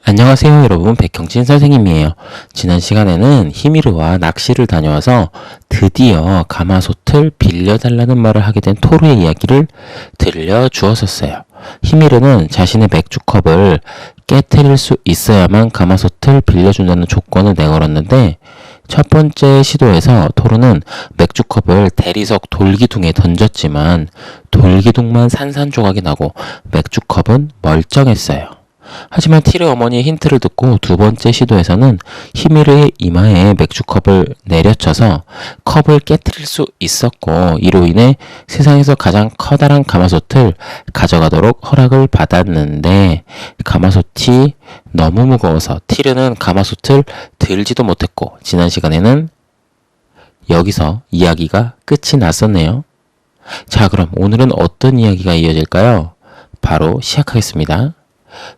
안녕하세요 여러분, 백형진 선생님이에요. 지난 시간에는 히미르와 낚시를 다녀와서 드디어 가마솥을 빌려달라는 말을 하게 된 토르의 이야기를 들려주었었어요. 히미르는 자신의 맥주컵을 깨트릴 수 있어야만 가마솥을 빌려준다는 조건을 내걸었는데, 첫 번째 시도에서 토르는 맥주컵을 대리석 돌기둥에 던졌지만 돌기둥만 산산조각이 나고 맥주컵은 멀쩡했어요. 하지만 티르 어머니의 힌트를 듣고 두 번째 시도에서는 히미르의 이마에 맥주컵을 내려쳐서 컵을 깨트릴 수 있었고, 이로 인해 세상에서 가장 커다란 가마솥을 가져가도록 허락을 받았는데, 가마솥이 너무 무거워서 티르는 가마솥을 들지도 못했고, 지난 시간에는 여기서 이야기가 끝이 났었네요. 자, 그럼 오늘은 어떤 이야기가 이어질까요? 바로 시작하겠습니다.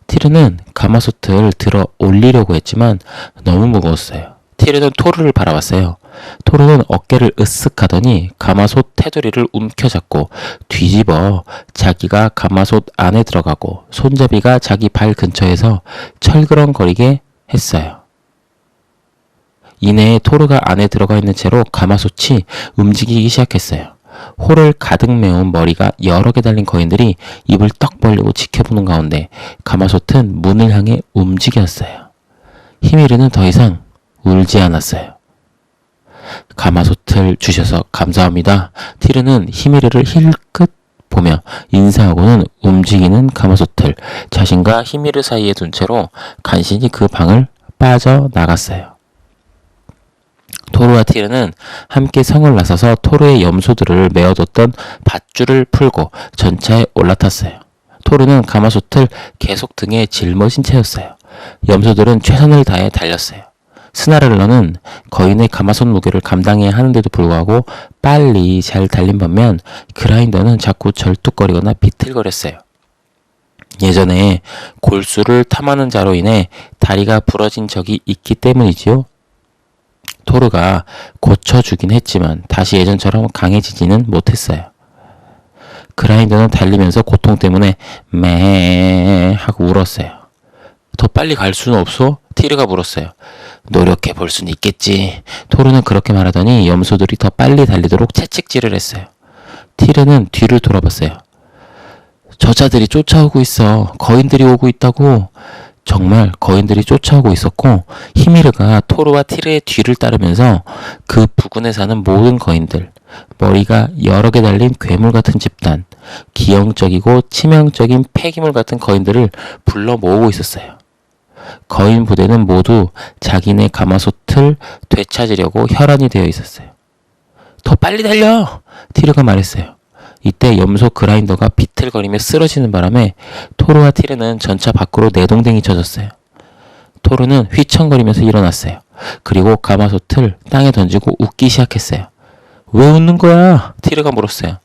티르는 가마솥을 들어 올리려고 했지만 너무 무거웠어요. 티르는 토르를 바라봤어요. 토르는 어깨를 으쓱 하더니 가마솥 테두리를 움켜잡고 뒤집어 자기가 가마솥 안에 들어가고 손잡이가 자기 발 근처에서 철그렁거리게 했어요. 이내에 토르가 안에 들어가 있는 채로 가마솥이 움직이기 시작했어요. 홀을 가득 메운 머리가 여러 개 달린 거인들이 입을 떡 벌리고 지켜보는 가운데 가마솥은 문을 향해 움직였어요. 히미르는 더 이상 울지 않았어요. 가마솥을 주셔서 감사합니다. 티르는 히미르를 힐끗 보며 인사하고는 움직이는 가마솥을 자신과 히미르 사이에 둔 채로 간신히 그 방을 빠져나갔어요. 토르와 티르는 함께 성을 나서서 토르의 염소들을 메어뒀던 밧줄을 풀고 전차에 올라탔어요. 토르는 가마솥을 계속 등에 짊어진 채였어요. 염소들은 최선을 다해 달렸어요. 스나렐러는 거인의 가마솥 무게를 감당해야 하는데도 불구하고 빨리 잘 달린 반면 그라인더는 자꾸 절뚝거리거나 비틀거렸어요. 예전에 골수를 탐하는 자로 인해 다리가 부러진 적이 있기 때문이지요. 토르가 고쳐주긴 했지만 다시 예전처럼 강해지지는 못했어요. 그라인더는 달리면서 고통 때문에 매 하고 울었어요. 더 빨리 갈 수는 없어? 티르가 물었어요. 노력해 볼 수는 있겠지. 토르는 그렇게 말하더니 염소들이 더 빨리 달리도록 채찍질을 했어요. 티르는 뒤를 돌아봤어요. 저자들이 쫓아오고 있어. 거인들이 오고 있다고. 정말 거인들이 쫓아오고 있었고, 히미르가 토르와 티르의 뒤를 따르면서 그 부근에 사는 모든 거인들, 머리가 여러 개 달린 괴물 같은 집단, 기형적이고 치명적인 폐기물 같은 거인들을 불러 모으고 있었어요. 거인 부대는 모두 자기네 가마솥을 되찾으려고 혈안이 되어 있었어요. 더 빨리 달려! 티르가 말했어요. 이때 염소 그라인더가 비틀거리며 쓰러지는 바람에 토르와 티르는 전차 밖으로 내동댕이 쳐졌어요. 토르는 휘청거리면서 일어났어요. 그리고 가마솥을 땅에 던지고 웃기 시작했어요. 왜 웃는 거야? 티르가 물었어요.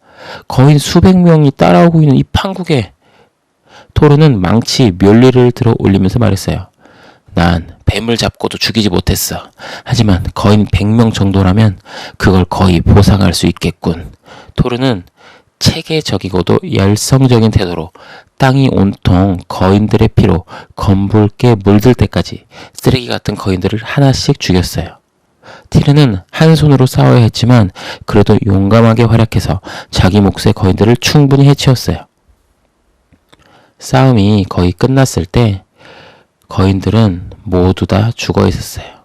거인 수백 명이 따라오고 있는 이 판국에. 토르는 망치 멸리를 들어 올리면서 말했어요. 난 뱀을 잡고도 죽이지 못했어. 하지만 거인 100명 정도라면 그걸 거의 보상할 수 있겠군. 토르는 체계적이고도 열성적인 태도로 땅이 온통 거인들의 피로 검붉게 물들 때까지 쓰레기 같은 거인들을 하나씩 죽였어요. 티르는 한 손으로 싸워야 했지만 그래도 용감하게 활약해서 자기 몫의 거인들을 충분히 해치웠어요. 싸움이 거의 끝났을 때 거인들은 모두 다 죽어 있었어요.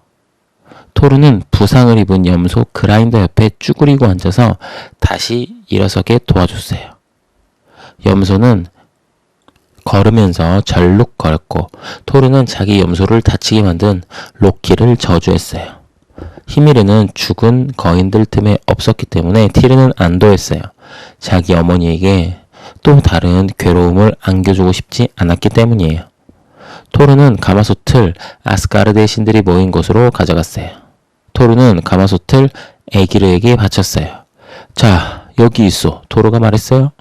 토르는 부상을 입은 염소 그라인더 옆에 쭈그리고 앉아서 다시 일어서게 도와줬어요. 염소는 걸으면서 절룩 걸었고, 토르는 자기 염소를 다치게 만든 로키를 저주했어요. 히미르는 죽은 거인들 틈에 없었기 때문에 티르는 안도했어요. 자기 어머니에게 또 다른 괴로움을 안겨주고 싶지 않았기 때문이에요. 토르는 가마솥을 아스가르드의 신들이 모인 곳으로 가져갔어요. 토르는 가마솥을 에기르에게 바쳤어요. 자, 여기 있어. 토르가 말했어요.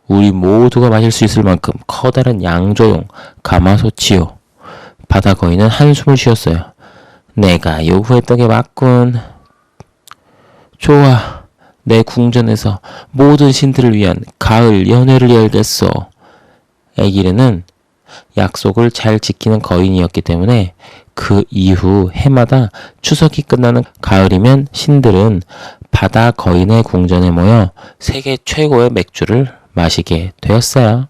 우리 모두가 마실 수 있을 만큼 커다란 양조용 가마솥이요. 바다 거인은 한숨을 쉬었어요. 내가 요구했던 게 맞군. 좋아. 내 궁전에서 모든 신들을 위한 가을 연회를 열겠어. 에기르는 약속을 잘 지키는 거인이었기 때문에 그 이후 해마다 추석이 끝나는 가을이면 신들은 바다 거인의 궁전에 모여 세계 최고의 맥주를 마시게 되었어요.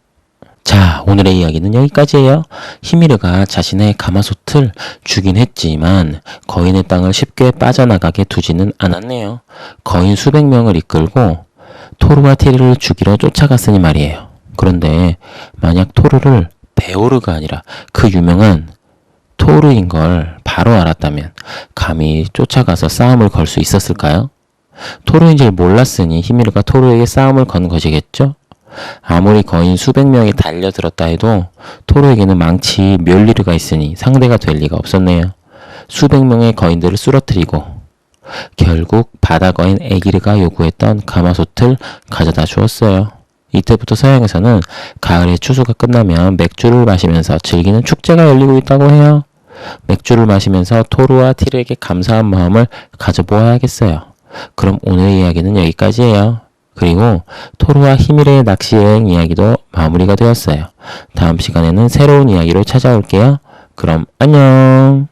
자, 오늘의 이야기는 여기까지예요. 히미르가 자신의 가마솥을 주긴 했지만 거인의 땅을 쉽게 빠져나가게 두지는 않았네요. 거인 수백 명을 이끌고 토르와 티르를 죽이러 쫓아갔으니 말이에요. 그런데 만약 토르를 베오르가 아니라 그 유명한 토르인 걸 바로 알았다면 감히 쫓아가서 싸움을 걸 수 있었을까요? 토르인 줄 몰랐으니 히미르가 토르에게 싸움을 건 것이겠죠? 아무리 거인 수백 명이 달려들었다 해도 토르에게는 망치 멸리르가 있으니 상대가 될 리가 없었네요. 수백 명의 거인들을 쓰러뜨리고 결국 바다 거인 에기르가 요구했던 가마솥을 가져다 주었어요. 이때부터 서양에서는 가을에 추수가 끝나면 맥주를 마시면서 즐기는 축제가 열리고 있다고 해요. 맥주를 마시면서 토르와 티르에게 감사한 마음을 가져보아야겠어요. 그럼 오늘의 이야기는 여기까지예요. 그리고 토르와 히미르의 낚시 여행 이야기도 마무리가 되었어요. 다음 시간에는 새로운 이야기로 찾아올게요. 그럼 안녕.